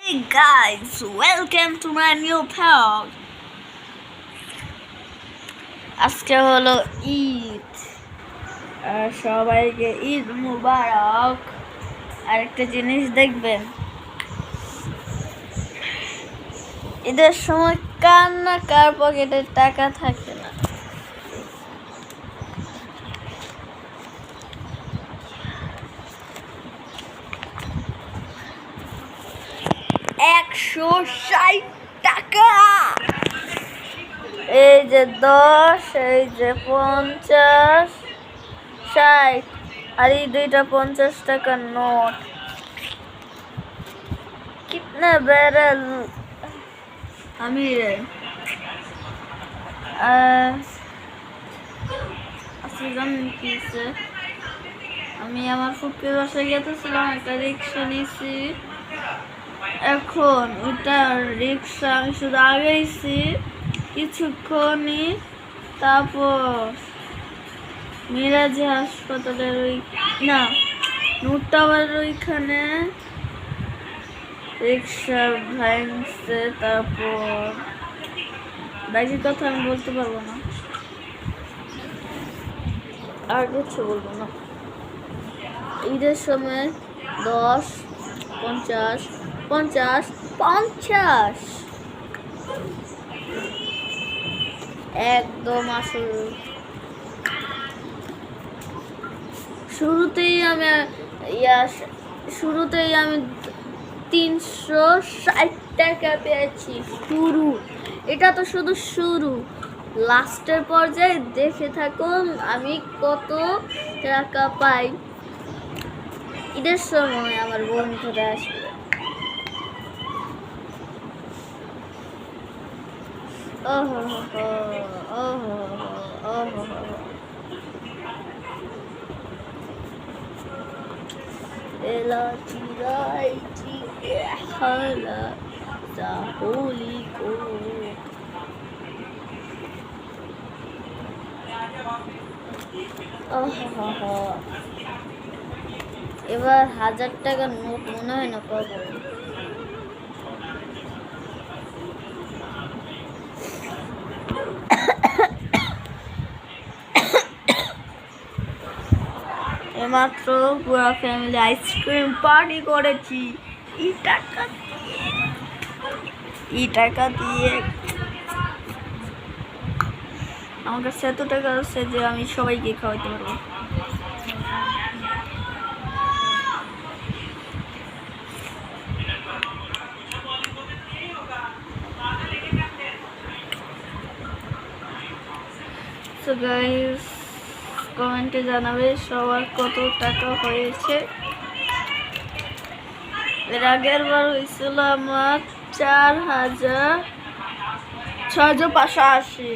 Hey guys, welcome to my new vlog. আজকে হলো ঈদ আর সবাইকে ঈদ মুবারক। আরেকটা জিনিস দেখবেন, ঈদের সময় কার না কার পকেটে টাকা থাকে না। $160, এই যে 10, এই যে 50, 60 আর এই দুইটা 50 টাকার নোট। কিতনা বেরল আমি আমি আমার ফুপির বাসায় গেতেছিলাম, একটা রিক্সা নিয়েছি। এখন ওটা রিক্সা আমি শুধু আগেইছি কিছুক্ষণই, তারপর মিরাজি হাসপাতালের নূর টাওয়ারের ওইখানে রিক্সা ভাঙছে। তারপর বাকি কথা আমি বলতে পারবো না, আর কিছু বলবো না। ঈদের সময় 10, 50, 50, 50 একদম আসল। শুরুতেই আমি 360 টাকা পেয়েছি। এটা তো শুধু শুরু, লাস্টের পর্যায়ে দেখে থাকুন আমি কত টাকা পাই। ঈদের সময় আমার বন্ধুরা আসবে। এবার 1000 টাকার নোট মনে হয় না পাবো। মাত্র পুরো ফ্যামিলি আইসক্রিম পার্টি করেছি এই টাকা দিয়ে। আমার কাছে এত টাকা আছে যে আমি সবাইকে খাওয়াইতে পারবো। So guys, কমেন্টে জানাবে সবার কত টাকা হয়েছে। এর আগের বার হয়েছিল আমার 6,580।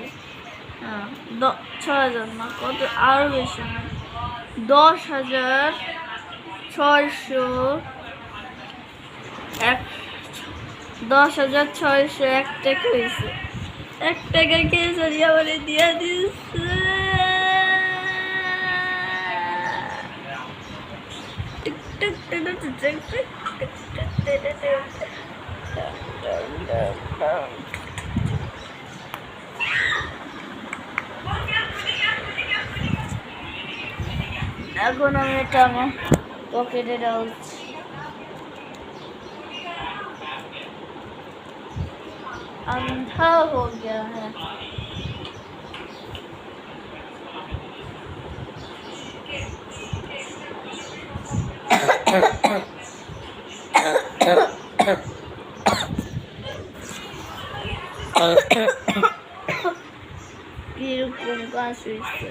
6,000 না, কত আরো বেশি, 10,601 টাকা হয়েছে। 1 টাকা কেসরি আমার দিয়ে দিচ্ছে। এখন আমি এটা আমার পকেটে ঢালছি। अंधा हो गया है। কিরকম কাজ হয়েছে?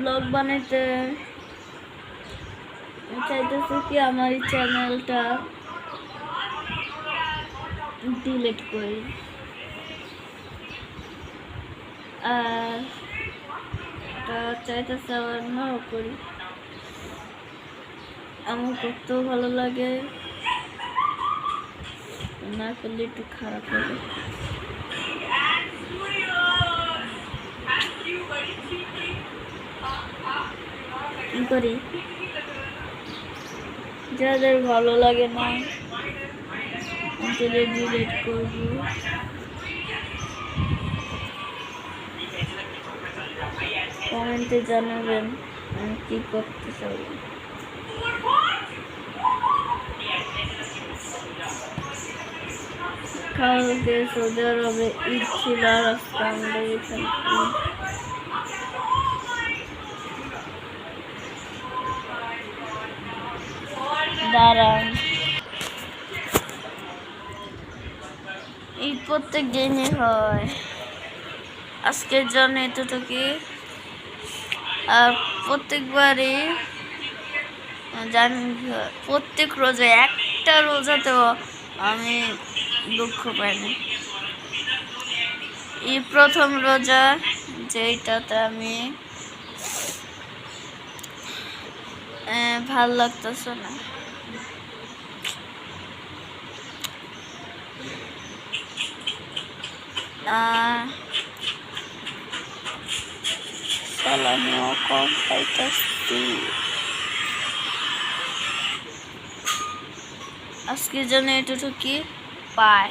ব্লগ বানাইতে চাইতেছি কি আমার এই চ্যানেলটা ডিলিট করি, আর চাইতেছি আবার নাও করি। আমার করতেও ভালো লাগে, না করলে একটু খারাপ লাগে। করি, যাদের ভালো লাগে না ডিলিট করবো। কমেন্টে জানাবেন আমি কি করতে চাই। কালকে সৌদি আরবে ঈদ ছিল আর আজকে আমাদের এখানে ঈদ। দাঁড়ান, ঈদ প্রত্যেক দিনই হয়, আজকের জন্য এতটুকুই। আর প্রত্যেকবারই জানি প্রত্যেক রোজা একটা রোজাতেও আমি দুঃখ পাইনি। এই প্রথম রোজা যেটাতে আমি ভাল লাগতেছে না। আমিও কম পাইতেছি। আজকের জন্য এতটুকুই, বাই।